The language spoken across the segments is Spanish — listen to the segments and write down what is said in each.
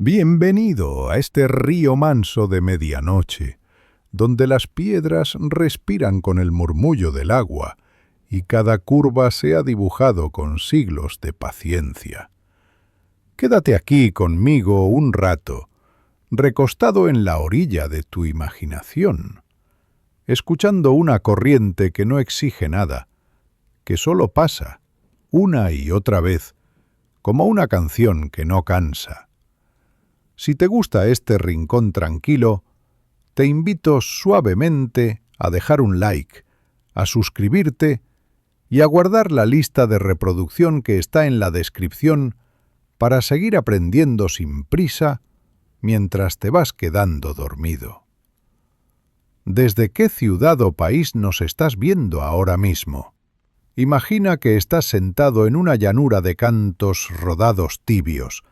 Bienvenido a este río manso de medianoche, donde las piedras respiran con el murmullo del agua y cada curva se ha dibujado con siglos de paciencia. Quédate aquí conmigo un rato, recostado en la orilla de tu imaginación, escuchando una corriente que no exige nada, que solo pasa, una y otra vez, como una canción que no cansa. Si te gusta este rincón tranquilo, te invito suavemente a dejar un like, a suscribirte y a guardar la lista de reproducción que está en la descripción para seguir aprendiendo sin prisa mientras te vas quedando dormido. ¿Desde qué ciudad o país nos estás viendo ahora mismo? Imagina que estás sentado en una llanura de cantos rodados tibios,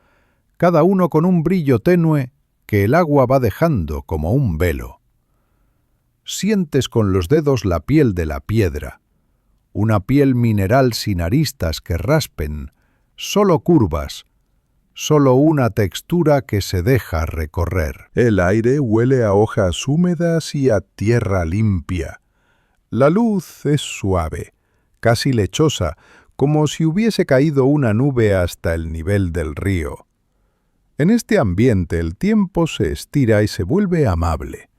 cada uno con un brillo tenue que el agua va dejando como un velo. Sientes con los dedos la piel de la piedra, una piel mineral sin aristas que raspen, solo curvas, solo una textura que se deja recorrer. El aire huele a hojas húmedas y a tierra limpia. La luz es suave, casi lechosa, como si hubiese caído una nube hasta el nivel del río. En este ambiente el tiempo se estira y se vuelve amable.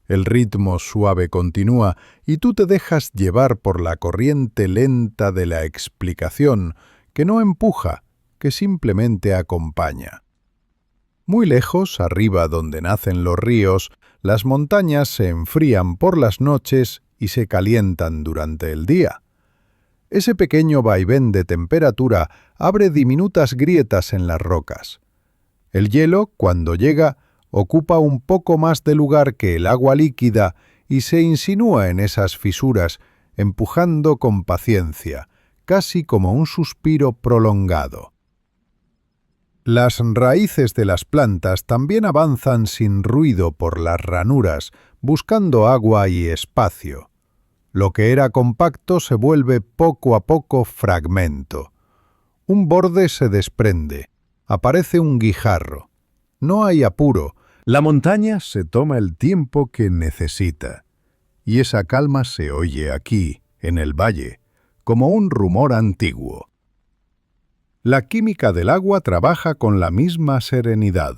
El ritmo suave continúa y tú te dejas llevar por la corriente lenta de la explicación, que no empuja, que simplemente acompaña. Muy lejos, arriba donde nacen los ríos, las montañas se enfrían por las noches y se calientan durante el día. Ese pequeño vaivén de temperatura abre diminutas grietas en las rocas. El hielo, cuando llega, ocupa un poco más de lugar que el agua líquida y se insinúa en esas fisuras, empujando con paciencia, casi como un suspiro prolongado. Las raíces de las plantas también avanzan sin ruido por las ranuras, buscando agua y espacio. Lo que era compacto se vuelve poco a poco fragmento. Un borde se desprende. Aparece un guijarro. No hay apuro. La montaña se toma el tiempo que necesita. Y esa calma se oye aquí, en el valle, como un rumor antiguo. La química del agua trabaja con la misma serenidad.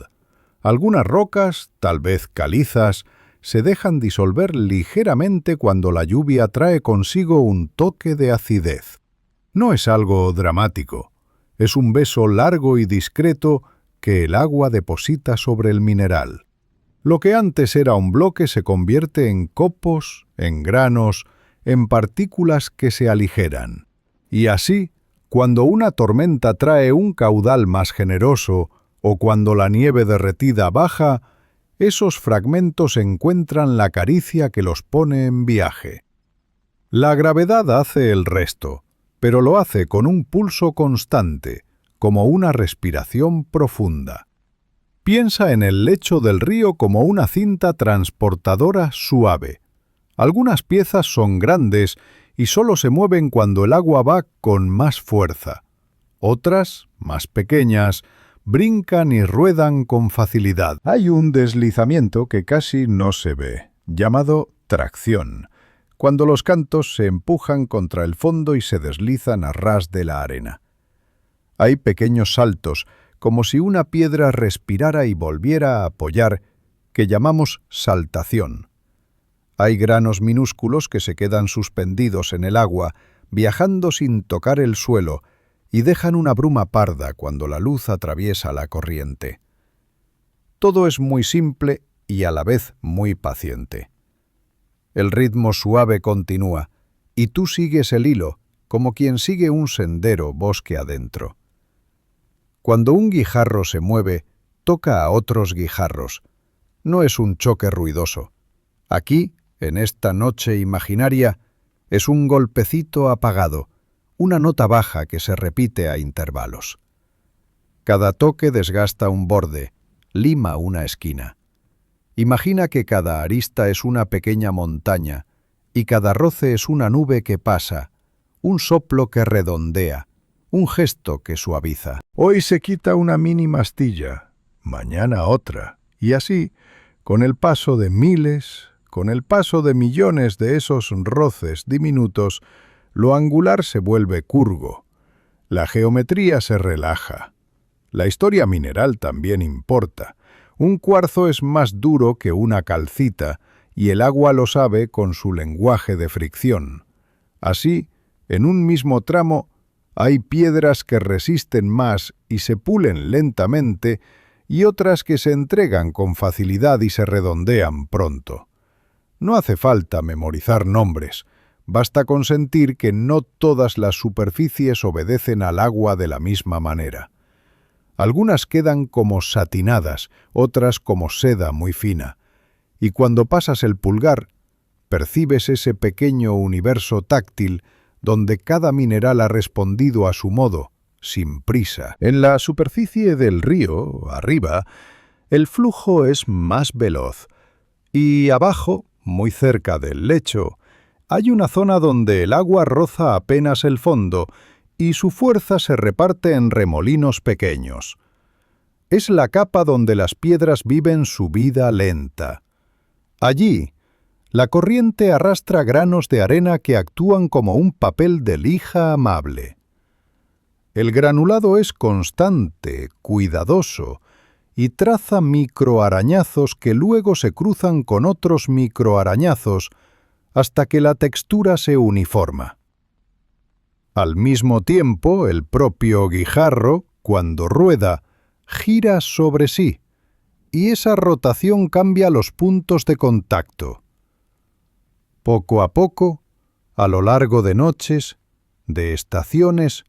Algunas rocas, tal vez calizas, se dejan disolver ligeramente cuando la lluvia trae consigo un toque de acidez. No es algo dramático. Es un beso largo y discreto que el agua deposita sobre el mineral. Lo que antes era un bloque se convierte en copos, en granos, en partículas que se aligeran. Y así, cuando una tormenta trae un caudal más generoso o cuando la nieve derretida baja, esos fragmentos encuentran la caricia que los pone en viaje. La gravedad hace el resto, pero lo hace con un pulso constante, como una respiración profunda. Piensa en el lecho del río como una cinta transportadora suave. Algunas piezas son grandes y solo se mueven cuando el agua va con más fuerza. Otras, más pequeñas, brincan y ruedan con facilidad. Hay un deslizamiento que casi no se ve, llamado tracción, cuando los cantos se empujan contra el fondo y se deslizan a ras de la arena. Hay pequeños saltos, como si una piedra respirara y volviera a apoyar, que llamamos saltación. Hay granos minúsculos que se quedan suspendidos en el agua, viajando sin tocar el suelo, y dejan una bruma parda cuando la luz atraviesa la corriente. Todo es muy simple y a la vez muy paciente. El ritmo suave continúa, y tú sigues el hilo, como quien sigue un sendero bosque adentro. Cuando un guijarro se mueve, toca a otros guijarros. No es un choque ruidoso. Aquí, en esta noche imaginaria, es un golpecito apagado, una nota baja que se repite a intervalos. Cada toque desgasta un borde, lima una esquina. Imagina que cada arista es una pequeña montaña y cada roce es una nube que pasa, un soplo que redondea, un gesto que suaviza. Hoy se quita una mini mastilla, mañana otra, y así, con el paso de miles, con el paso de millones de esos roces diminutos, lo angular se vuelve curvo, la geometría se relaja. La historia mineral también importa. Un cuarzo es más duro que una calcita, y el agua lo sabe con su lenguaje de fricción. Así, en un mismo tramo, hay piedras que resisten más y se pulen lentamente, y otras que se entregan con facilidad y se redondean pronto. No hace falta memorizar nombres, basta con sentir que no todas las superficies obedecen al agua de la misma manera. Algunas quedan como satinadas, otras como seda muy fina, y cuando pasas el pulgar, percibes ese pequeño universo táctil donde cada mineral ha respondido a su modo, sin prisa. En la superficie del río, arriba, el flujo es más veloz, y abajo, muy cerca del lecho, hay una zona donde el agua roza apenas el fondo y su fuerza se reparte en remolinos pequeños. Es la capa donde las piedras viven su vida lenta. Allí, la corriente arrastra granos de arena que actúan como un papel de lija amable. El granulado es constante, cuidadoso, y traza microarañazos que luego se cruzan con otros microarañazos hasta que la textura se uniforma. Al mismo tiempo, el propio guijarro, cuando rueda, gira sobre sí, y esa rotación cambia los puntos de contacto. Poco a poco, a lo largo de noches, de estaciones,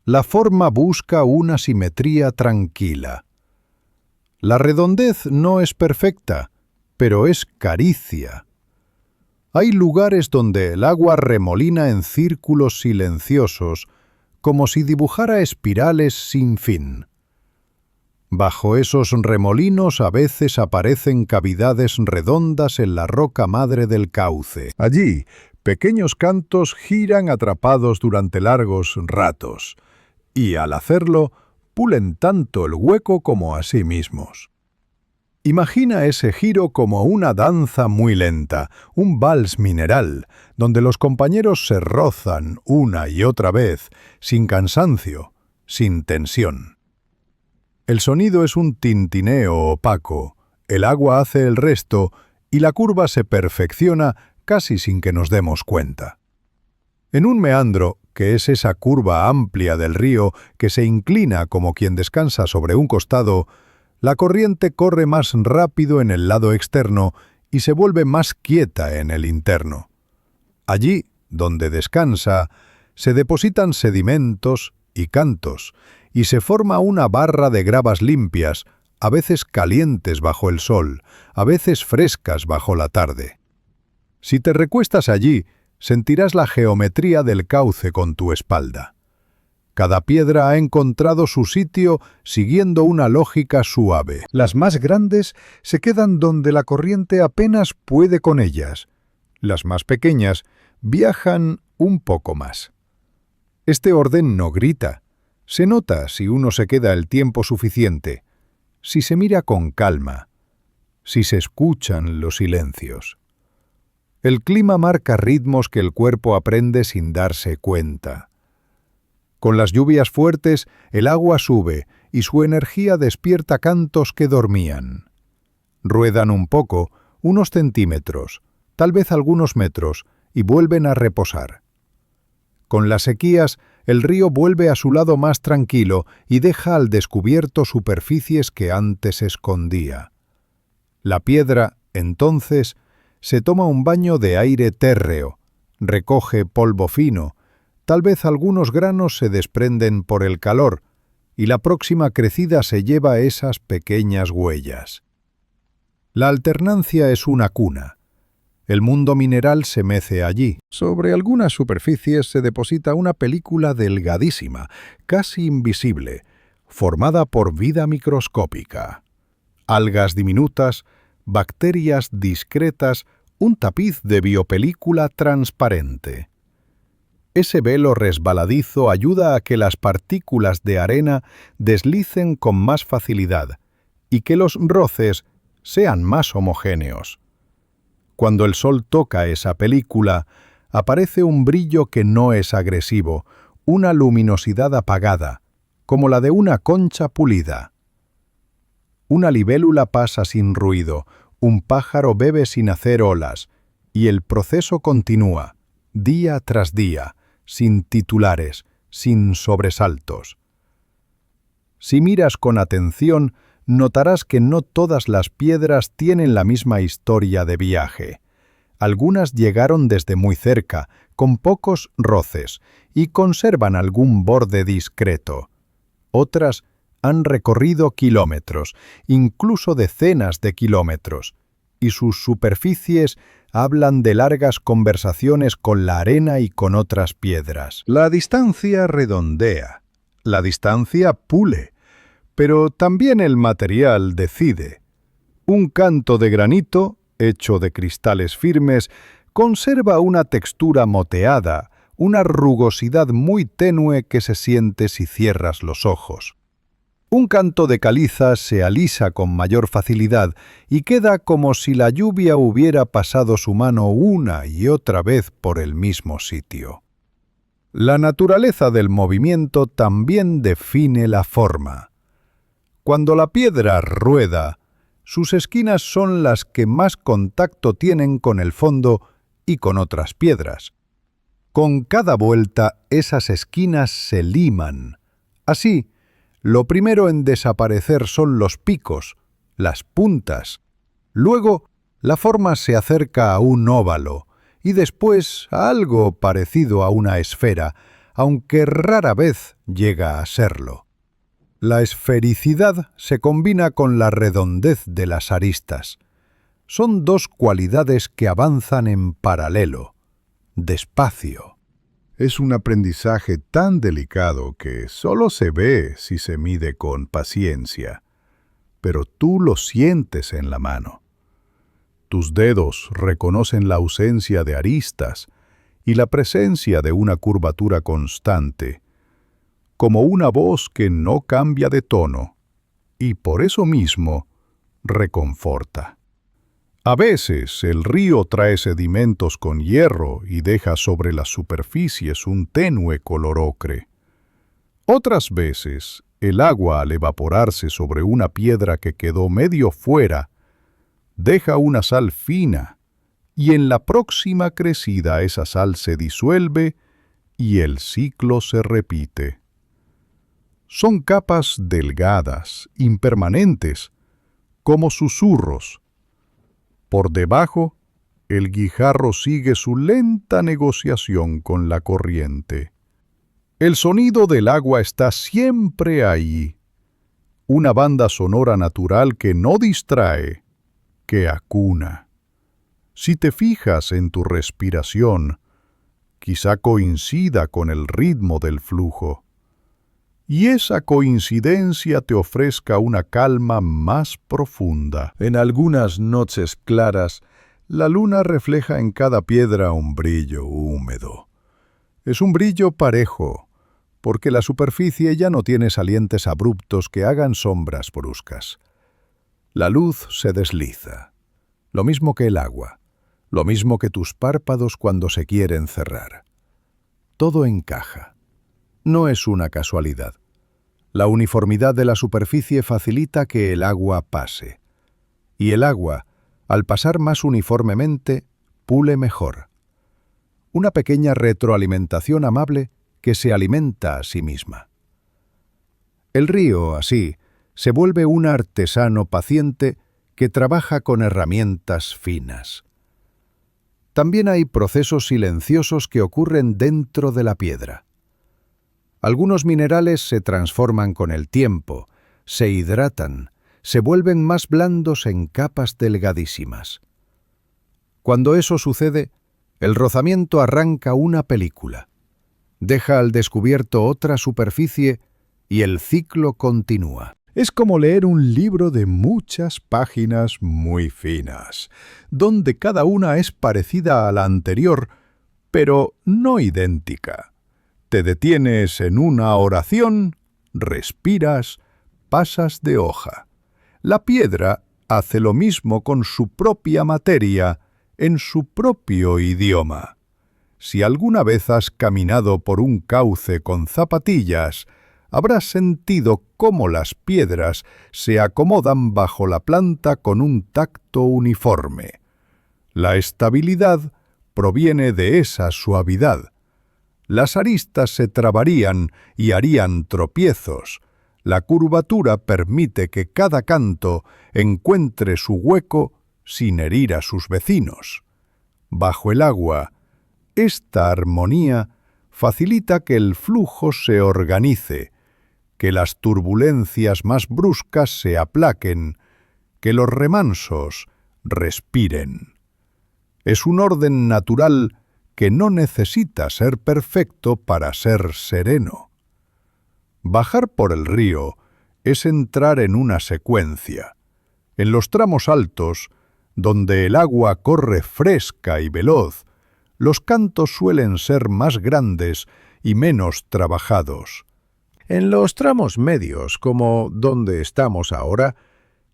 la forma busca una simetría tranquila. La redondez no es perfecta, pero es caricia. Hay lugares donde el agua remolina en círculos silenciosos, como si dibujara espirales sin fin. Bajo esos remolinos a veces aparecen cavidades redondas en la roca madre del cauce. Allí, pequeños cantos giran atrapados durante largos ratos, y al hacerlo, pulen tanto el hueco como a sí mismos. Imagina ese giro como una danza muy lenta, un vals mineral, donde los compañeros se rozan una y otra vez, sin cansancio, sin tensión. El sonido es un tintineo opaco, el agua hace el resto y la curva se perfecciona casi sin que nos demos cuenta. En un meandro, que es esa curva amplia del río que se inclina como quien descansa sobre un costado, la corriente corre más rápido en el lado externo y se vuelve más quieta en el interno. Allí, donde descansa, se depositan sedimentos y cantos, y se forma una barra de gravas limpias, a veces calientes bajo el sol, a veces frescas bajo la tarde. Si te recuestas allí, sentirás la geometría del cauce con tu espalda. Cada piedra ha encontrado su sitio siguiendo una lógica suave. Las más grandes se quedan donde la corriente apenas puede con ellas. Las más pequeñas viajan un poco más. Este orden no grita. Se nota si uno se queda el tiempo suficiente, si se mira con calma, si se escuchan los silencios. El clima marca ritmos que el cuerpo aprende sin darse cuenta. Con las lluvias fuertes, el agua sube y su energía despierta cantos que dormían. Ruedan un poco, unos centímetros, tal vez algunos metros, y vuelven a reposar. Con las sequías, el río vuelve a su lado más tranquilo y deja al descubierto superficies que antes escondía. La piedra, entonces, se toma un baño de aire térreo, recoge polvo fino, tal vez algunos granos se desprenden por el calor, y la próxima crecida se lleva esas pequeñas huellas. La alternancia es una cuna. El mundo mineral se mece allí. Sobre algunas superficies se deposita una película delgadísima, casi invisible, formada por vida microscópica. Algas diminutas, bacterias discretas, un tapiz de biopelícula transparente. Ese velo resbaladizo ayuda a que las partículas de arena deslicen con más facilidad, y que los roces sean más homogéneos. Cuando el sol toca esa película, aparece un brillo que no es agresivo, una luminosidad apagada, como la de una concha pulida. Una libélula pasa sin ruido, un pájaro bebe sin hacer olas, y el proceso continúa, día tras día, sin titulares, sin sobresaltos. Si miras con atención, notarás que no todas las piedras tienen la misma historia de viaje. Algunas llegaron desde muy cerca, con pocos roces, y conservan algún borde discreto. Otras han recorrido kilómetros, incluso decenas de kilómetros, y sus superficies hablan de largas conversaciones con la arena y con otras piedras. La distancia redondea, la distancia pule, pero también el material decide. Un canto de granito, hecho de cristales firmes, conserva una textura moteada, una rugosidad muy tenue que se siente si cierras los ojos. Un canto de caliza se alisa con mayor facilidad y queda como si la lluvia hubiera pasado su mano una y otra vez por el mismo sitio. La naturaleza del movimiento también define la forma. Cuando la piedra rueda, sus esquinas son las que más contacto tienen con el fondo y con otras piedras. Con cada vuelta, esas esquinas se liman. Así, lo primero en desaparecer son los picos, las puntas. Luego, la forma se acerca a un óvalo y después a algo parecido a una esfera, aunque rara vez llega a serlo. La esfericidad se combina con la redondez de las aristas. Son dos cualidades que avanzan en paralelo, despacio. Es un aprendizaje tan delicado que solo se ve si se mide con paciencia, pero tú lo sientes en la mano. Tus dedos reconocen la ausencia de aristas y la presencia de una curvatura constante, como una voz que no cambia de tono, y por eso mismo reconforta. A veces el río trae sedimentos con hierro y deja sobre las superficies un tenue color ocre. Otras veces, el agua al evaporarse sobre una piedra que quedó medio fuera, deja una sal fina, y en la próxima crecida esa sal se disuelve y el ciclo se repite. Son capas delgadas, impermanentes, como susurros. Por debajo, el guijarro sigue su lenta negociación con la corriente. El sonido del agua está siempre ahí, una banda sonora natural que no distrae, que acuna. Si te fijas en tu respiración, quizá coincida con el ritmo del flujo, y esa coincidencia te ofrezca una calma más profunda. En algunas noches claras, la luna refleja en cada piedra un brillo húmedo. Es un brillo parejo, porque la superficie ya no tiene salientes abruptos que hagan sombras bruscas. La luz se desliza, lo mismo que el agua, lo mismo que tus párpados cuando se quieren cerrar. Todo encaja. No es una casualidad. La uniformidad de la superficie facilita que el agua pase. Y el agua, al pasar más uniformemente, pule mejor. Una pequeña retroalimentación amable que se alimenta a sí misma. El río, así, se vuelve un artesano paciente que trabaja con herramientas finas. También hay procesos silenciosos que ocurren dentro de la piedra. Algunos minerales se transforman con el tiempo, se hidratan, se vuelven más blandos en capas delgadísimas. Cuando eso sucede, el rozamiento arranca una película, deja al descubierto otra superficie y el ciclo continúa. Es como leer un libro de muchas páginas muy finas, donde cada una es parecida a la anterior, pero no idéntica. Te detienes en una oración, respiras, pasas de hoja. La piedra hace lo mismo con su propia materia, en su propio idioma. Si alguna vez has caminado por un cauce con zapatillas, habrás sentido cómo las piedras se acomodan bajo la planta con un tacto uniforme. La estabilidad proviene de esa suavidad. Las aristas se trabarían y harían tropiezos. La curvatura permite que cada canto encuentre su hueco sin herir a sus vecinos. Bajo el agua, esta armonía facilita que el flujo se organice, que las turbulencias más bruscas se aplaquen, que los remansos respiren. Es un orden natural que no necesita ser perfecto para ser sereno. Bajar por el río es entrar en una secuencia. En los tramos altos, donde el agua corre fresca y veloz, los cantos suelen ser más grandes y menos trabajados. En los tramos medios, como donde estamos ahora,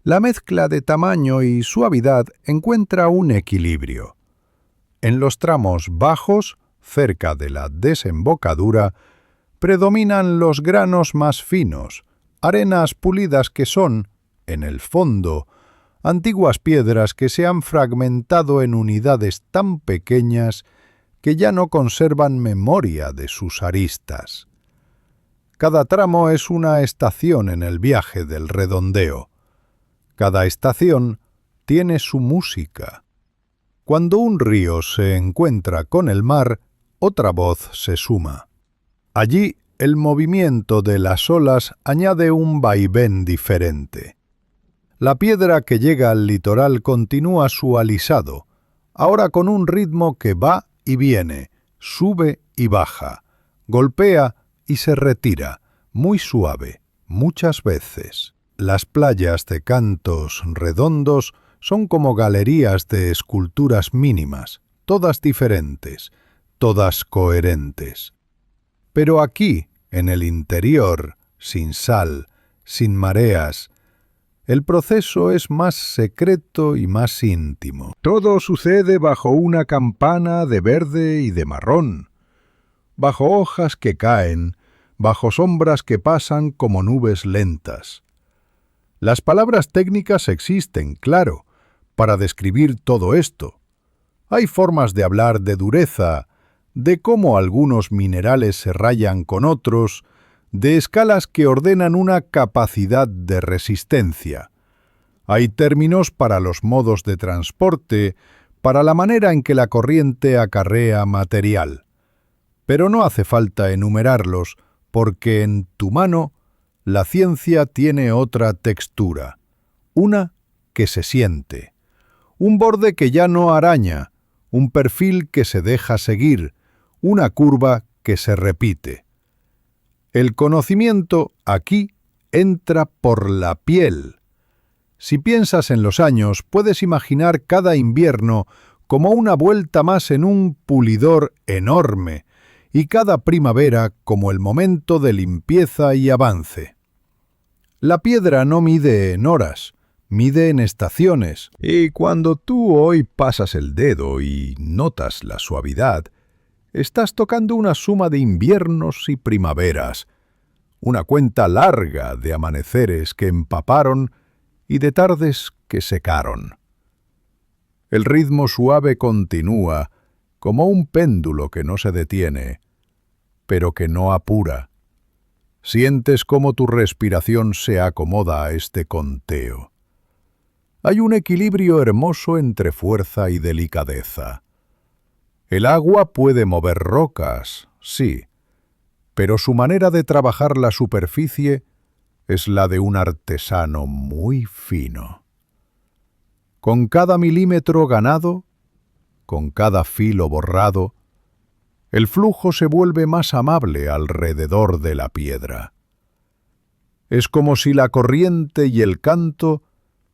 la mezcla de tamaño y suavidad encuentra un equilibrio. En los tramos bajos, cerca de la desembocadura, predominan los granos más finos, arenas pulidas que son, en el fondo, antiguas piedras que se han fragmentado en unidades tan pequeñas que ya no conservan memoria de sus aristas. Cada tramo es una estación en el viaje del redondeo. Cada estación tiene su música. Cuando un río se encuentra con el mar, otra voz se suma. Allí, el movimiento de las olas añade un vaivén diferente. La piedra que llega al litoral continúa su alisado, ahora con un ritmo que va y viene, sube y baja, golpea y se retira, muy suave, muchas veces. Las playas de cantos redondos son como galerías de esculturas mínimas, todas diferentes, todas coherentes. Pero aquí, en el interior, sin sal, sin mareas, el proceso es más secreto y más íntimo. Todo sucede bajo una campana de verde y de marrón, bajo hojas que caen, bajo sombras que pasan como nubes lentas. Las palabras técnicas existen, claro, para describir todo esto. Hay formas de hablar de dureza, de cómo algunos minerales se rayan con otros, de escalas que ordenan una capacidad de resistencia. Hay términos para los modos de transporte, para la manera en que la corriente acarrea material. Pero no hace falta enumerarlos, porque en tu mano la ciencia tiene otra textura, una que se siente, un borde que ya no araña, un perfil que se deja seguir, una curva que se repite. El conocimiento aquí entra por la piel. Si piensas en los años, puedes imaginar cada invierno como una vuelta más en un pulidor enorme, y cada primavera como el momento de limpieza y avance. La piedra no mide en horas, mide en estaciones, y cuando tú hoy pasas el dedo y notas la suavidad, estás tocando una suma de inviernos y primaveras, una cuenta larga de amaneceres que empaparon y de tardes que secaron. El ritmo suave continúa, como un péndulo que no se detiene, pero que no apura. Sientes cómo tu respiración se acomoda a este conteo. Hay un equilibrio hermoso entre fuerza y delicadeza. El agua puede mover rocas, sí, pero su manera de trabajar la superficie es la de un artesano muy fino. Con cada milímetro ganado, con cada filo borrado, el flujo se vuelve más amable alrededor de la piedra. Es como si la corriente y el canto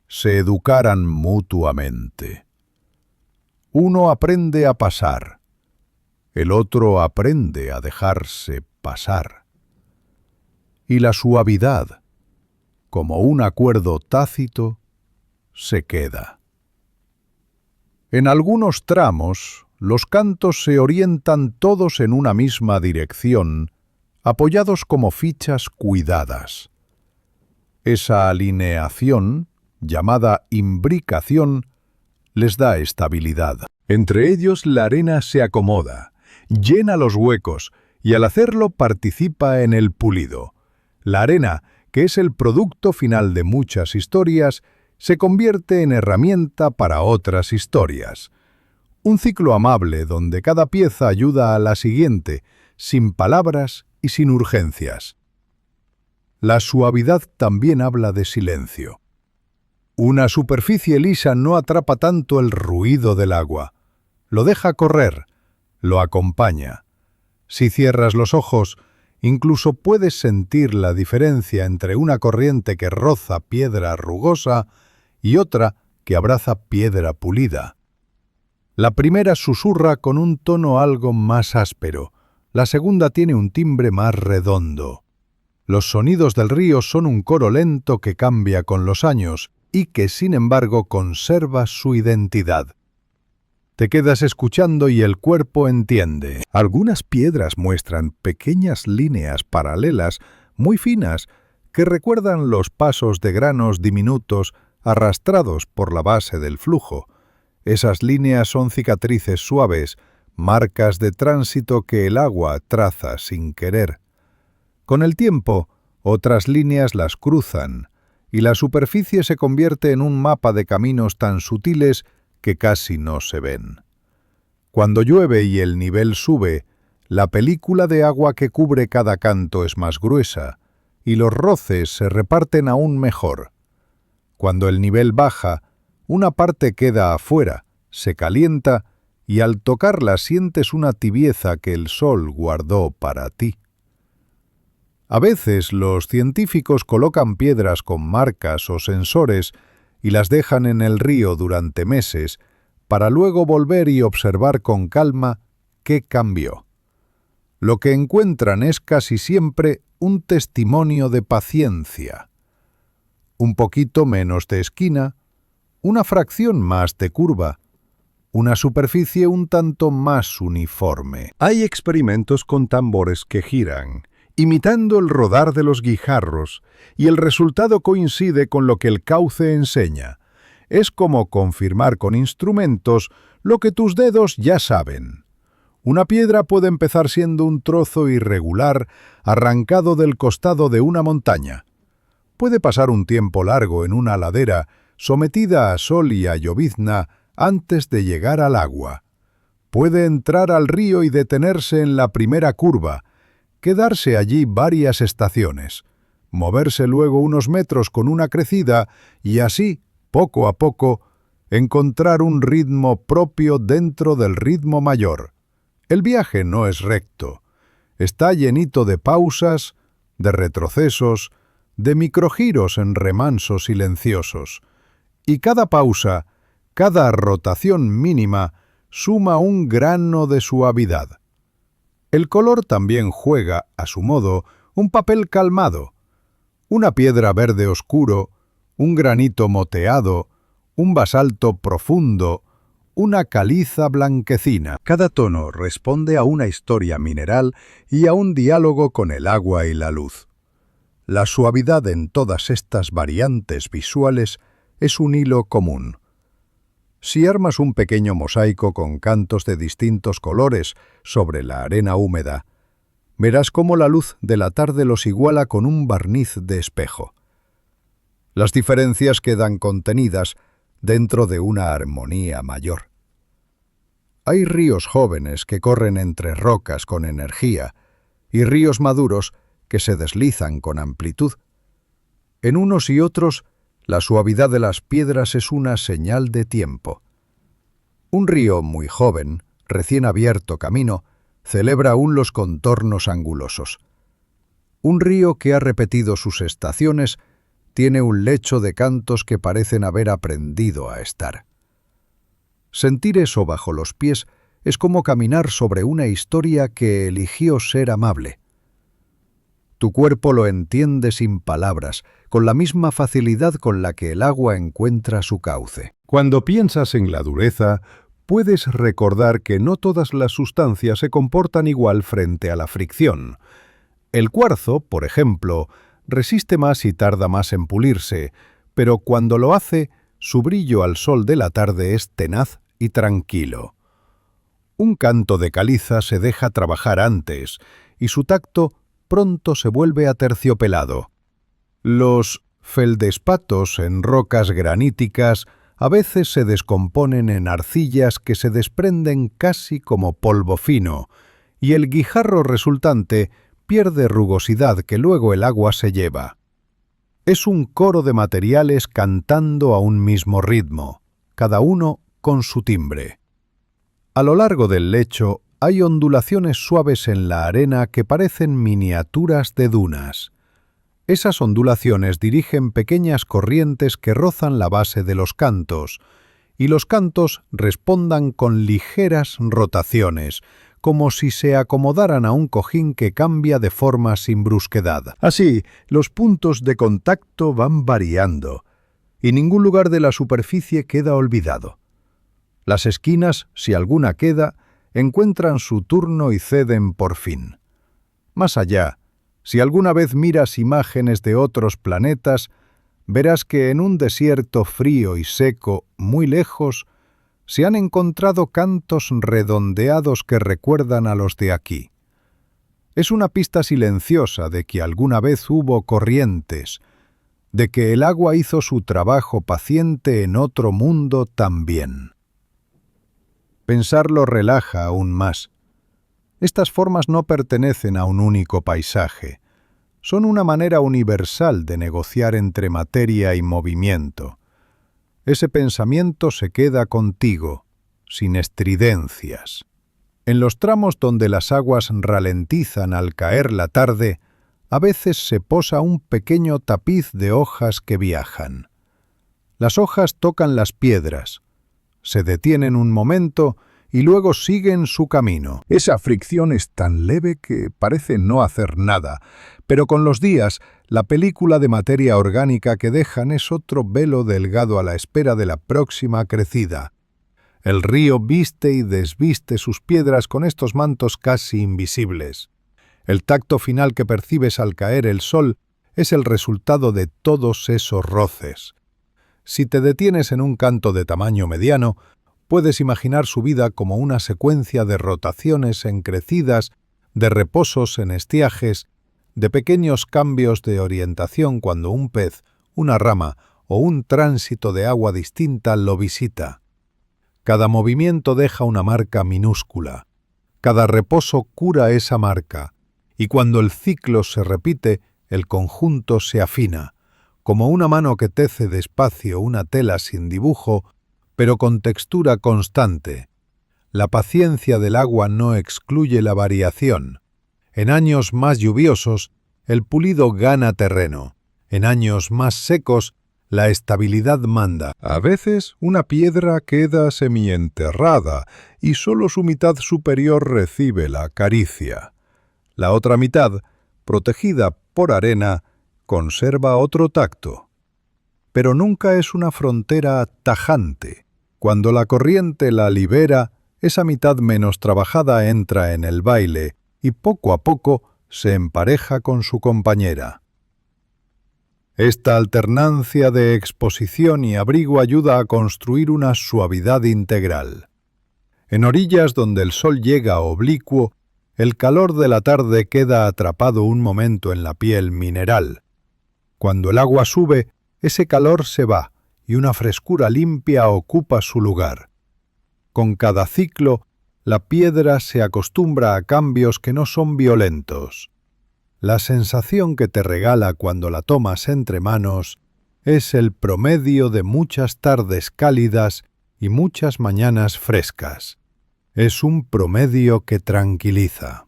se educaran mutuamente. Uno aprende a pasar, el otro aprende a dejarse pasar. Y la suavidad, como un acuerdo tácito, se queda. En algunos tramos, los cantos se orientan todos en una misma dirección, apoyados como fichas cuidadas. Esa alineación, llamada imbricación, les da estabilidad. Entre ellos la arena se acomoda, llena los huecos y al hacerlo participa en el pulido. La arena, que es el producto final de muchas historias, se convierte en herramienta para otras historias. Un ciclo amable donde cada pieza ayuda a la siguiente, sin palabras y sin urgencias. La suavidad también habla de silencio. Una superficie lisa no atrapa tanto el ruido del agua. Lo deja correr, lo acompaña. Si cierras los ojos, incluso puedes sentir la diferencia entre una corriente que roza piedra rugosa y otra que abraza piedra pulida. La primera susurra con un tono algo más áspero, la segunda tiene un timbre más redondo. Los sonidos del río son un coro lento que cambia con los años y que, sin embargo, conserva su identidad. Te quedas escuchando y el cuerpo entiende. Algunas piedras muestran pequeñas líneas paralelas muy finas que recuerdan los pasos de granos diminutos arrastrados por la base del flujo. Esas líneas son cicatrices suaves, marcas de tránsito que el agua traza sin querer. Con el tiempo, otras líneas las cruzan, y la superficie se convierte en un mapa de caminos tan sutiles que casi no se ven. Cuando llueve y el nivel sube, la película de agua que cubre cada canto es más gruesa, y los roces se reparten aún mejor. Cuando el nivel baja, una parte queda afuera, se calienta, y al tocarla sientes una tibieza que el sol guardó para ti. A veces los científicos colocan piedras con marcas o sensores y las dejan en el río durante meses para luego volver y observar con calma qué cambió. Lo que encuentran es casi siempre un testimonio de paciencia. Un poquito menos de esquina, una fracción más de curva, una superficie un tanto más uniforme. Hay experimentos con tambores que giran, imitando el rodar de los guijarros, y el resultado coincide con lo que el cauce enseña. Es como confirmar con instrumentos lo que tus dedos ya saben. Una piedra puede empezar siendo un trozo irregular arrancado del costado de una montaña. Puede pasar un tiempo largo en una ladera sometida a sol y a llovizna antes de llegar al agua. Puede entrar al río y detenerse en la primera curva, quedarse allí varias estaciones, moverse luego unos metros con una crecida y así, poco a poco, encontrar un ritmo propio dentro del ritmo mayor. El viaje no es recto. Está llenito de pausas, de retrocesos, de microgiros en remansos silenciosos. Y cada pausa, cada rotación mínima, suma un grano de suavidad. El color también juega, a su modo, un papel calmado. Una piedra verde oscuro, un granito moteado, un basalto profundo, una caliza blanquecina. Cada tono responde a una historia mineral y a un diálogo con el agua y la luz. La suavidad en todas estas variantes visuales es un hilo común. Si armas un pequeño mosaico con cantos de distintos colores sobre la arena húmeda, verás cómo la luz de la tarde los iguala con un barniz de espejo. Las diferencias quedan contenidas dentro de una armonía mayor. Hay ríos jóvenes que corren entre rocas con energía y ríos maduros que se deslizan con amplitud. En unos y otros, la suavidad de las piedras es una señal de tiempo. Un río muy joven, recién abierto camino, celebra aún los contornos angulosos. Un río que ha repetido sus estaciones tiene un lecho de cantos que parecen haber aprendido a estar. Sentir eso bajo los pies es como caminar sobre una historia que eligió ser amable. Tu cuerpo lo entiende sin palabras, con la misma facilidad con la que el agua encuentra su cauce. Cuando piensas en la dureza, puedes recordar que no todas las sustancias se comportan igual frente a la fricción. El cuarzo, por ejemplo, resiste más y tarda más en pulirse, pero cuando lo hace, su brillo al sol de la tarde es tenaz y tranquilo. Un canto de caliza se deja trabajar antes, y su tacto pronto se vuelve aterciopelado. Los feldespatos en rocas graníticas a veces se descomponen en arcillas que se desprenden casi como polvo fino, y el guijarro resultante pierde rugosidad que luego el agua se lleva. Es un coro de materiales cantando a un mismo ritmo, cada uno con su timbre. A lo largo del lecho hay ondulaciones suaves en la arena que parecen miniaturas de dunas. Esas ondulaciones dirigen pequeñas corrientes que rozan la base de los cantos, y los cantos respondan con ligeras rotaciones, como si se acomodaran a un cojín que cambia de forma sin brusquedad. Así, los puntos de contacto van variando, y ningún lugar de la superficie queda olvidado. Las esquinas, si alguna queda, encuentran su turno y ceden por fin. Más allá, si alguna vez miras imágenes de otros planetas, verás que en un desierto frío y seco, muy lejos, se han encontrado cantos redondeados que recuerdan a los de aquí. Es una pista silenciosa de que alguna vez hubo corrientes, de que el agua hizo su trabajo paciente en otro mundo también. Pensarlo relaja aún más. Estas formas no pertenecen a un único paisaje. Son una manera universal de negociar entre materia y movimiento. Ese pensamiento se queda contigo, sin estridencias. En los tramos donde las aguas ralentizan al caer la tarde, a veces se posa un pequeño tapiz de hojas que viajan. Las hojas tocan las piedras, se detienen un momento y luego siguen su camino. Esa fricción es tan leve que parece no hacer nada, pero con los días, la película de materia orgánica que dejan es otro velo delgado a la espera de la próxima crecida. El río viste y desviste sus piedras con estos mantos casi invisibles. El tacto final que percibes al caer el sol es el resultado de todos esos roces. Si te detienes en un canto de tamaño mediano, puedes imaginar su vida como una secuencia de rotaciones en crecidas, de reposos en estiajes, de pequeños cambios de orientación cuando un pez, una rama o un tránsito de agua distinta lo visita. Cada movimiento deja una marca minúscula. Cada reposo cura esa marca, y cuando el ciclo se repite, el conjunto se afina, como una mano que tece despacio una tela sin dibujo, pero con textura constante. La paciencia del agua no excluye la variación. En años más lluviosos, el pulido gana terreno. En años más secos, la estabilidad manda. A veces, una piedra queda semienterrada y solo su mitad superior recibe la caricia. La otra mitad, protegida por arena, conserva otro tacto. Pero nunca es una frontera tajante. Cuando la corriente la libera, esa mitad menos trabajada entra en el baile y poco a poco se empareja con su compañera. Esta alternancia de exposición y abrigo ayuda a construir una suavidad integral. En orillas donde el sol llega oblicuo, el calor de la tarde queda atrapado un momento en la piel mineral. Cuando el agua sube, ese calor se va y una frescura limpia ocupa su lugar. Con cada ciclo, la piedra se acostumbra a cambios que no son violentos. La sensación que te regala cuando la tomas entre manos es el promedio de muchas tardes cálidas y muchas mañanas frescas. Es un promedio que tranquiliza.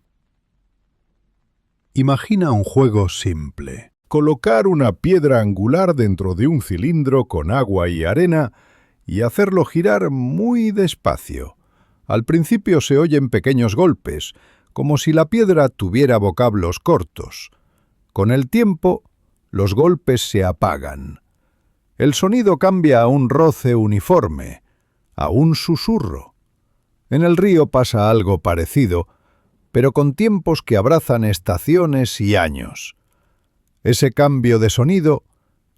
Imagina un juego simple. Colocar una piedra angular dentro de un cilindro con agua y arena y hacerlo girar muy despacio. Al principio se oyen pequeños golpes, como si la piedra tuviera vocablos cortos. Con el tiempo, los golpes se apagan. El sonido cambia a un roce uniforme, a un susurro. En el río pasa algo parecido, pero con tiempos que abrazan estaciones y años. Ese cambio de sonido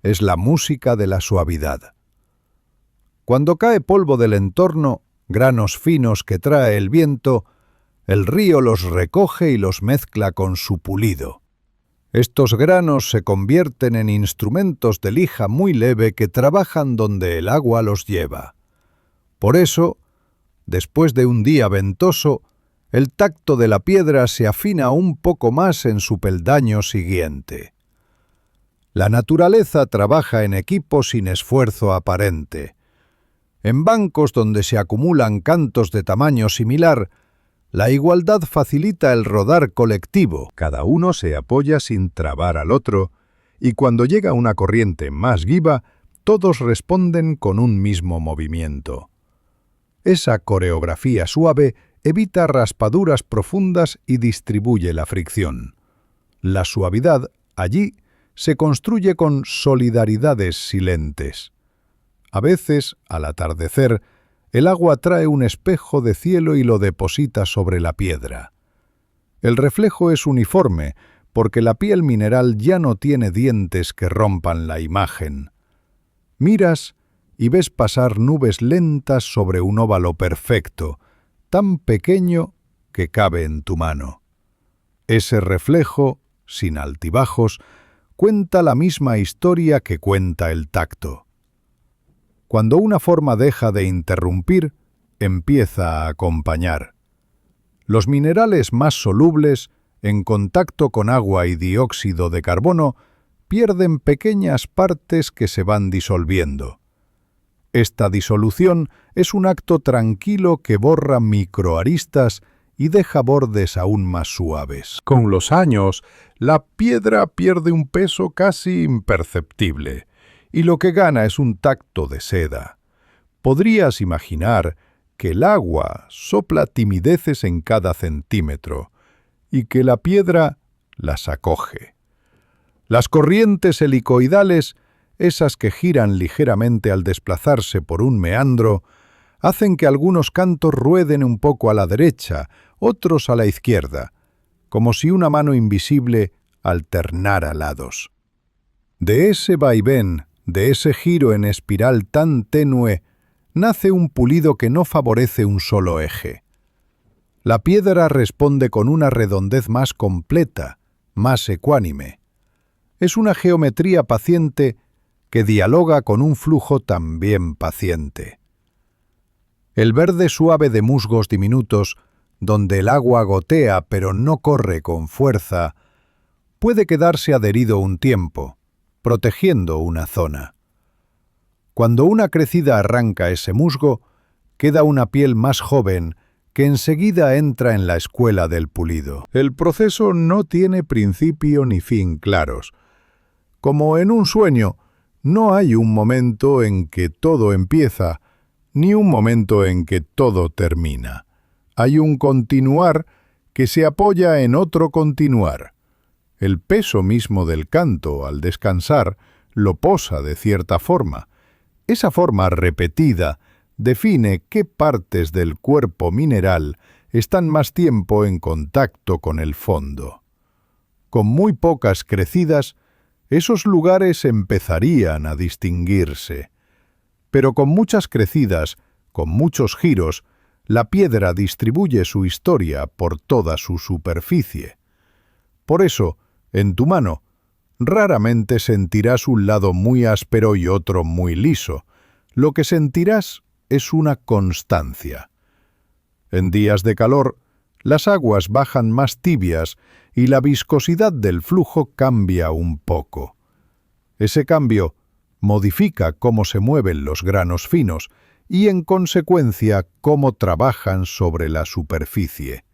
es la música de la suavidad. Cuando cae polvo del entorno, granos finos que trae el viento, el río los recoge y los mezcla con su pulido. Estos granos se convierten en instrumentos de lija muy leve que trabajan donde el agua los lleva. Por eso, después de un día ventoso, el tacto de la piedra se afina un poco más en su peldaño siguiente. La naturaleza trabaja en equipo sin esfuerzo aparente. En bancos donde se acumulan cantos de tamaño similar, la igualdad facilita el rodar colectivo. Cada uno se apoya sin trabar al otro, y cuando llega una corriente más viva, todos responden con un mismo movimiento. Esa coreografía suave evita raspaduras profundas y distribuye la fricción. La suavidad, allí, se construye con solidaridades silentes. A veces, al atardecer, el agua trae un espejo de cielo y lo deposita sobre la piedra. El reflejo es uniforme, porque la piel mineral ya no tiene dientes que rompan la imagen. Miras y ves pasar nubes lentas sobre un óvalo perfecto, tan pequeño que cabe en tu mano. Ese reflejo, sin altibajos, cuenta la misma historia que cuenta el tacto. Cuando una forma deja de interrumpir, empieza a acompañar. Los minerales más solubles, en contacto con agua y dióxido de carbono, pierden pequeñas partes que se van disolviendo. Esta disolución es un acto tranquilo que borra microaristas y deja bordes aún más suaves. Con los años, la piedra pierde un peso casi imperceptible, y lo que gana es un tacto de seda. Podrías imaginar que el agua sopla timideces en cada centímetro, y que la piedra las acoge. Las corrientes helicoidales, esas que giran ligeramente al desplazarse por un meandro, hacen que algunos cantos rueden un poco a la derecha, otros a la izquierda, como si una mano invisible alternara lados. De ese vaivén, de ese giro en espiral tan tenue, nace un pulido que no favorece un solo eje. La piedra responde con una redondez más completa, más ecuánime. Es una geometría paciente que dialoga con un flujo también paciente. El verde suave de musgos diminutos, donde el agua gotea pero no corre con fuerza, puede quedarse adherido un tiempo, protegiendo una zona. Cuando una crecida arranca ese musgo, queda una piel más joven que enseguida entra en la escuela del pulido. El proceso no tiene principio ni fin claros. Como en un sueño, no hay un momento en que todo empieza, ni un momento en que todo termina. Hay un continuar que se apoya en otro continuar. El peso mismo del canto, al descansar, lo posa de cierta forma. Esa forma repetida define qué partes del cuerpo mineral están más tiempo en contacto con el fondo. Con muy pocas crecidas, esos lugares empezarían a distinguirse. Pero con muchas crecidas, con muchos giros, la piedra distribuye su historia por toda su superficie. Por eso, en tu mano, raramente sentirás un lado muy áspero y otro muy liso. Lo que sentirás es una constancia. En días de calor, las aguas bajan más tibias y la viscosidad del flujo cambia un poco. Ese cambio modifica cómo se mueven los granos finos y, en consecuencia, cómo trabajan sobre la superficie.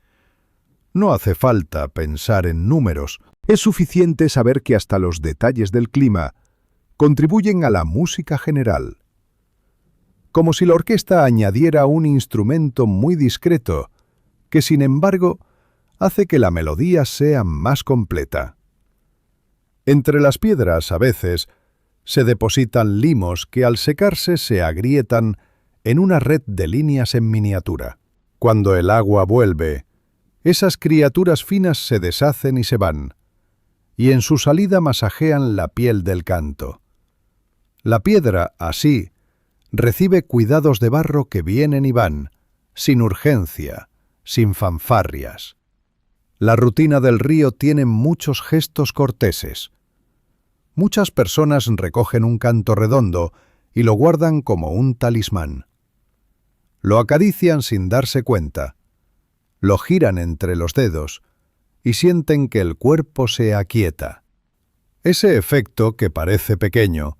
No hace falta pensar en números. Es suficiente saber que hasta los detalles del clima contribuyen a la música general. Como si la orquesta añadiera un instrumento muy discreto, que sin embargo hace que la melodía sea más completa. Entre las piedras, a veces, se depositan limos que al secarse se agrietan en una red de líneas en miniatura. Cuando el agua vuelve, esas criaturas finas se deshacen y se van, y en su salida masajean la piel del canto. La piedra, así, recibe cuidados de barro que vienen y van, sin urgencia, sin fanfarrias. La rutina del río tiene muchos gestos corteses. Muchas personas recogen un canto redondo y lo guardan como un talismán. Lo acarician sin darse cuenta, lo giran entre los dedos y sienten que el cuerpo se aquieta. Ese efecto, que parece pequeño,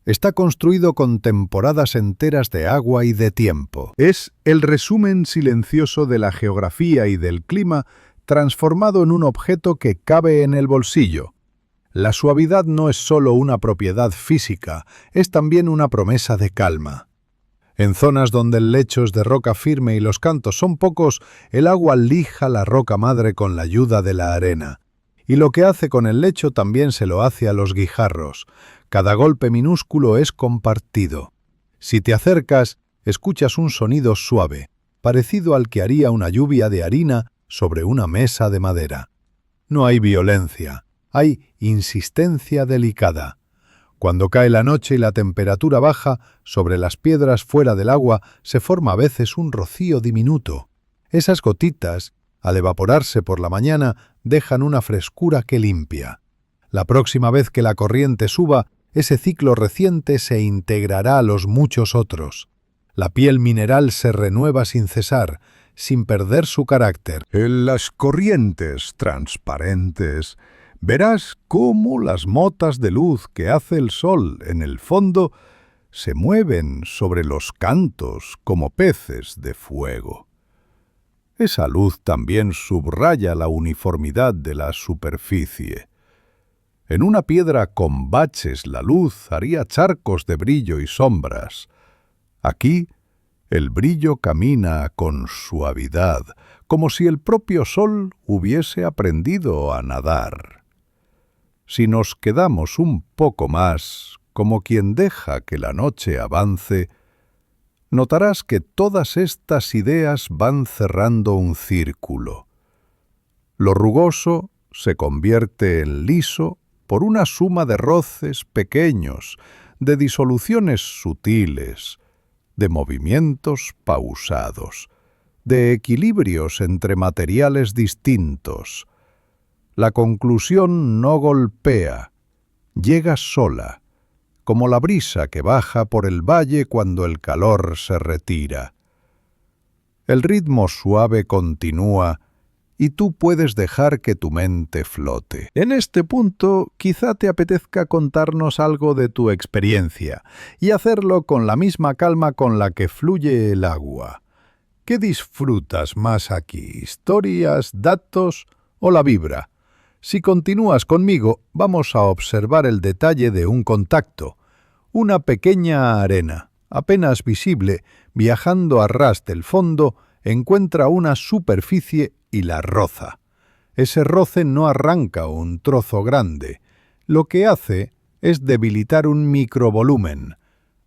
está construido con temporadas enteras de agua y de tiempo. Es el resumen silencioso de la geografía y del clima transformado en un objeto que cabe en el bolsillo. La suavidad no es solo una propiedad física, es también una promesa de calma. En zonas donde el lecho es de roca firme y los cantos son pocos, el agua lija la roca madre con la ayuda de la arena. Y lo que hace con el lecho también se lo hace a los guijarros. Cada golpe minúsculo es compartido. Si te acercas, escuchas un sonido suave, parecido al que haría una lluvia de harina sobre una mesa de madera. No hay violencia, hay insistencia delicada. Cuando cae la noche y la temperatura baja, sobre las piedras fuera del agua se forma a veces un rocío diminuto. Esas gotitas, al evaporarse por la mañana, dejan una frescura que limpia. La próxima vez que la corriente suba, ese ciclo reciente se integrará a los muchos otros. La piel mineral se renueva sin cesar, sin perder su carácter. En las corrientes transparentes verás cómo las motas de luz que hace el sol en el fondo se mueven sobre los cantos como peces de fuego. Esa luz también subraya la uniformidad de la superficie. En una piedra con baches la luz haría charcos de brillo y sombras. Aquí el brillo camina con suavidad, como si el propio sol hubiese aprendido a nadar. Si nos quedamos un poco más, como quien deja que la noche avance, notarás que todas estas ideas van cerrando un círculo. Lo rugoso se convierte en liso por una suma de roces pequeños, de disoluciones sutiles, de movimientos pausados, de equilibrios entre materiales distintos. La conclusión no golpea, llega sola, como la brisa que baja por el valle cuando el calor se retira. El ritmo suave continúa y tú puedes dejar que tu mente flote. En este punto, quizá te apetezca contarnos algo de tu experiencia y hacerlo con la misma calma con la que fluye el agua. ¿Qué disfrutas más aquí? ¿Historias, datos o la vibra? Si continúas conmigo, vamos a observar el detalle de un contacto, una pequeña arena, apenas visible, viajando a ras del fondo, encuentra una superficie y la roza. Ese roce no arranca un trozo grande. Lo que hace es debilitar un microvolumen,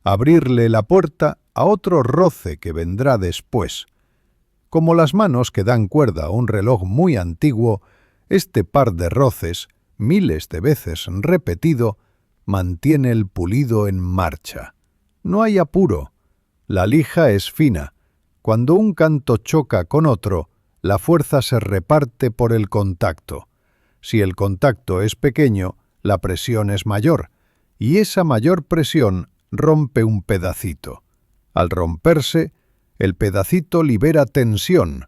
abrirle la puerta a otro roce que vendrá después. Como las manos que dan cuerda a un reloj muy antiguo, este par de roces, miles de veces repetido, mantiene el pulido en marcha. No hay apuro. La lija es fina. Cuando un canto choca con otro, la fuerza se reparte por el contacto. Si el contacto es pequeño, la presión es mayor, y esa mayor presión rompe un pedacito. Al romperse, el pedacito libera tensión,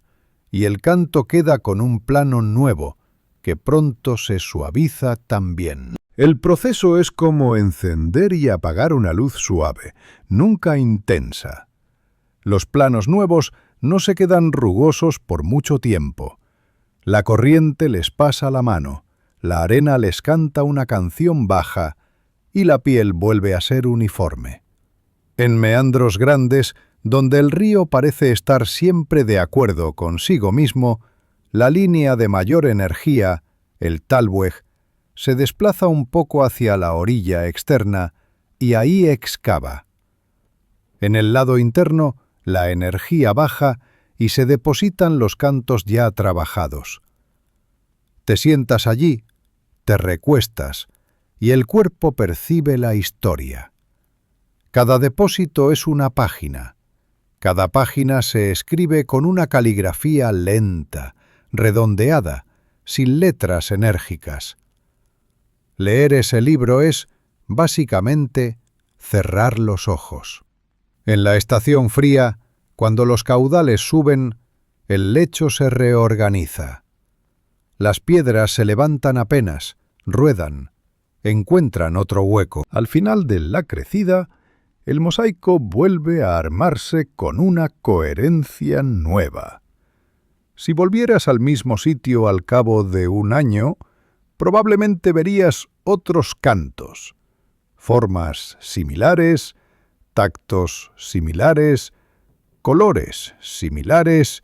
y el canto queda con un plano nuevo, que pronto se suaviza también. El proceso es como encender y apagar una luz suave, nunca intensa. Los planos nuevos no se quedan rugosos por mucho tiempo. La corriente les pasa la mano, la arena les canta una canción baja y la piel vuelve a ser uniforme. En meandros grandes, donde el río parece estar siempre de acuerdo consigo mismo, la línea de mayor energía, el Talweg, se desplaza un poco hacia la orilla externa y ahí excava. En el lado interno, la energía baja y se depositan los cantos ya trabajados. Te sientas allí, te recuestas, y el cuerpo percibe la historia. Cada depósito es una página. Cada página se escribe con una caligrafía lenta, redondeada, sin letras enérgicas. Leer ese libro es, básicamente, cerrar los ojos. En la estación fría, cuando los caudales suben, el lecho se reorganiza. Las piedras se levantan apenas, ruedan, encuentran otro hueco. Al final de la crecida, el mosaico vuelve a armarse con una coherencia nueva. Si volvieras al mismo sitio al cabo de un año, probablemente verías otros cantos, formas similares, tactos similares, colores similares,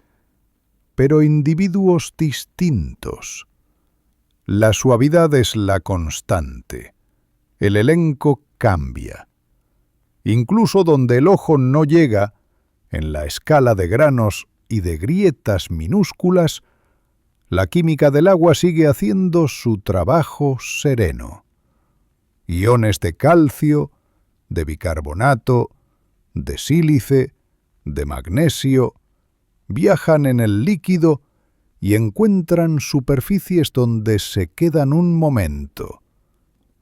pero individuos distintos. La suavidad es la constante. El elenco cambia. Incluso donde el ojo no llega, en la escala de granos y de grietas minúsculas, la química del agua sigue haciendo su trabajo sereno. Iones de calcio, de bicarbonato, de sílice, de magnesio, viajan en el líquido y encuentran superficies donde se quedan un momento.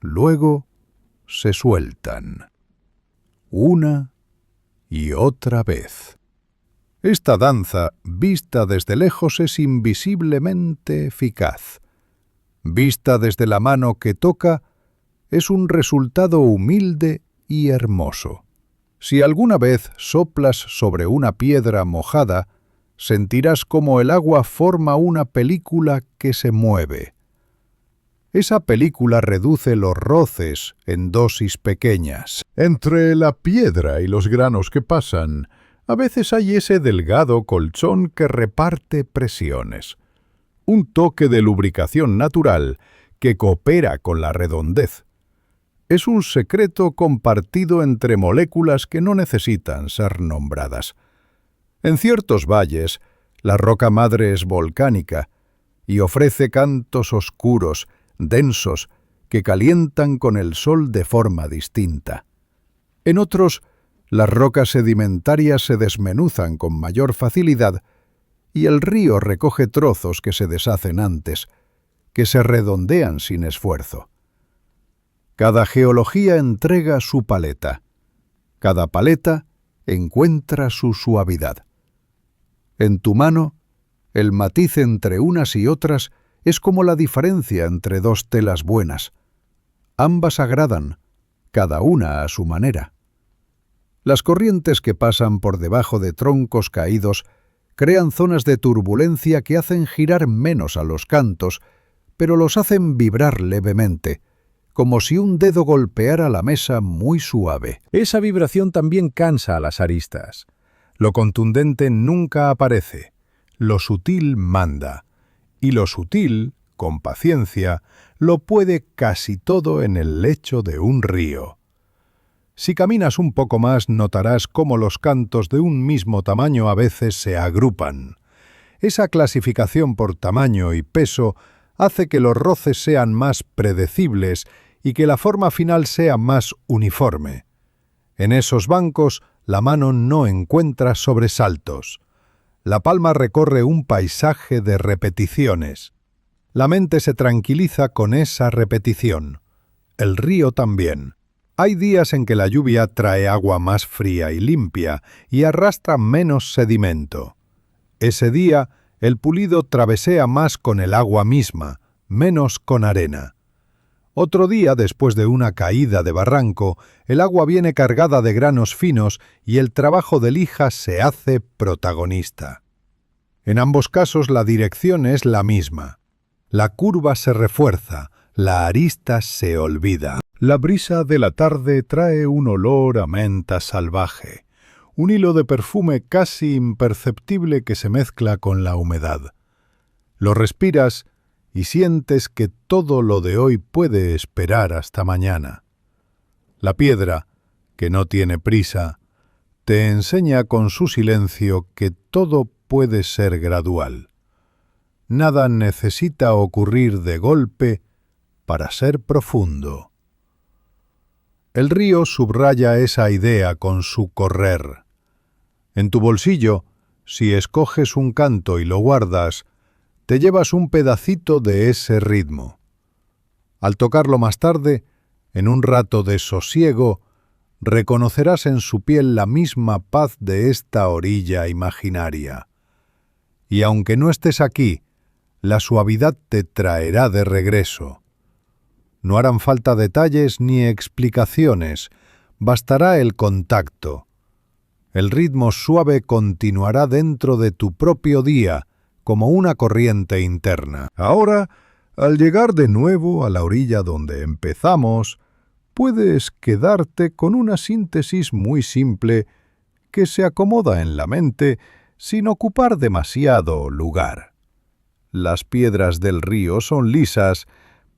Luego se sueltan. Una y otra vez. Esta danza, vista desde lejos, es invisiblemente eficaz. Vista desde la mano que toca, es un resultado humilde y hermoso. Si alguna vez soplas sobre una piedra mojada, sentirás cómo el agua forma una película que se mueve. Esa película reduce los roces en dosis pequeñas. Entre la piedra y los granos que pasan, a veces hay ese delgado colchón que reparte presiones. Un toque de lubricación natural que coopera con la redondez. Es un secreto compartido entre moléculas que no necesitan ser nombradas. En ciertos valles, la roca madre es volcánica y ofrece cantos oscuros, densos, que calientan con el sol de forma distinta. En otros, las rocas sedimentarias se desmenuzan con mayor facilidad y el río recoge trozos que se deshacen antes, que se redondean sin esfuerzo. Cada geología entrega su paleta. Cada paleta encuentra su suavidad. En tu mano, el matiz entre unas y otras es como la diferencia entre dos telas buenas. Ambas agradan, cada una a su manera. Las corrientes que pasan por debajo de troncos caídos crean zonas de turbulencia que hacen girar menos a los cantos, pero los hacen vibrar levemente, como si un dedo golpeara la mesa muy suave. Esa vibración también cansa a las aristas. Lo contundente nunca aparece, lo sutil manda, y lo sutil, con paciencia, lo puede casi todo en el lecho de un río. Si caminas un poco más, notarás cómo los cantos de un mismo tamaño a veces se agrupan. Esa clasificación por tamaño y peso hace que los roces sean más predecibles y que la forma final sea más uniforme. En esos bancos, la mano no encuentra sobresaltos. La palma recorre un paisaje de repeticiones. La mente se tranquiliza con esa repetición. El río también. Hay días en que la lluvia trae agua más fría y limpia y arrastra menos sedimento. Ese día, el pulido travesea más con el agua misma, menos con arena. Otro día, después de una caída de barranco, el agua viene cargada de granos finos y el trabajo de lija se hace protagonista. En ambos casos la dirección es la misma. La curva se refuerza, la arista se olvida. La brisa de la tarde trae un olor a menta salvaje, un hilo de perfume casi imperceptible que se mezcla con la humedad. Lo respiras y sientes que todo lo de hoy puede esperar hasta mañana. La piedra, que no tiene prisa, te enseña con su silencio que todo puede ser gradual. Nada necesita ocurrir de golpe para ser profundo. El río subraya esa idea con su correr. En tu bolsillo, si escoges un canto y lo guardas, te llevas un pedacito de ese ritmo. Al tocarlo más tarde, en un rato de sosiego, reconocerás en su piel la misma paz de esta orilla imaginaria. Y aunque no estés aquí, la suavidad te traerá de regreso. No harán falta detalles ni explicaciones, bastará el contacto. El ritmo suave continuará dentro de tu propio día, como una corriente interna. Ahora, al llegar de nuevo a la orilla donde empezamos, puedes quedarte con una síntesis muy simple que se acomoda en la mente sin ocupar demasiado lugar. Las piedras del río son lisas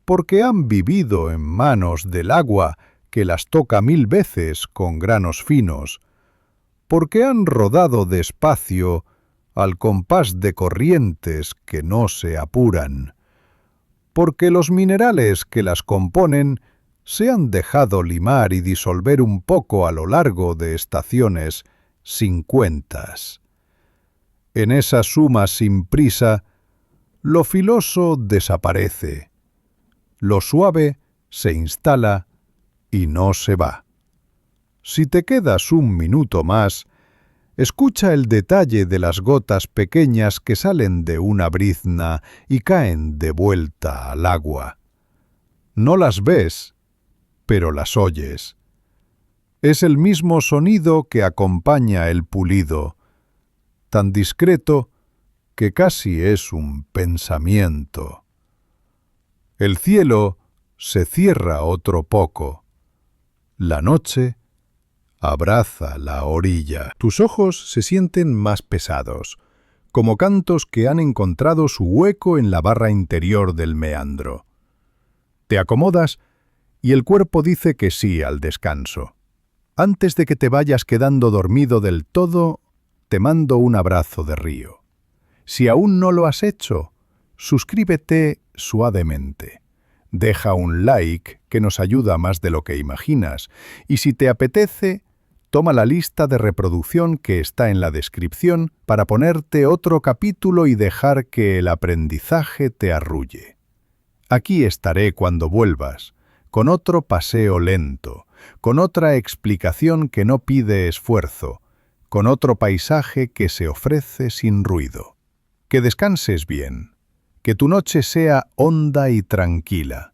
porque han vivido en manos del agua que las toca 1000 veces con granos finos, porque han rodado despacio al compás de corrientes que no se apuran, porque los minerales que las componen se han dejado limar y disolver un poco a lo largo de estaciones sin cuentas. En esa suma sin prisa, lo filoso desaparece, lo suave se instala y no se va. Si te quedas un minuto más, escucha el detalle de las gotas pequeñas que salen de una brizna y caen de vuelta al agua. No las ves, pero las oyes. Es el mismo sonido que acompaña el pulido, tan discreto que casi es un pensamiento. El cielo se cierra otro poco. La noche abraza la orilla. Tus ojos se sienten más pesados, como cantos que han encontrado su hueco en la barra interior del meandro. Te acomodas y el cuerpo dice que sí al descanso. Antes de que te vayas quedando dormido del todo, te mando un abrazo de río. Si aún no lo has hecho, suscríbete suavemente. Deja un like que nos ayuda más de lo que imaginas, y si te apetece, toma la lista de reproducción que está en la descripción para ponerte otro capítulo y dejar que el aprendizaje te arrulle. Aquí estaré cuando vuelvas, con otro paseo lento, con otra explicación que no pide esfuerzo, con otro paisaje que se ofrece sin ruido. Que descanses bien, que tu noche sea honda y tranquila,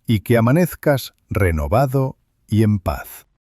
y que amanezcas renovado y en paz.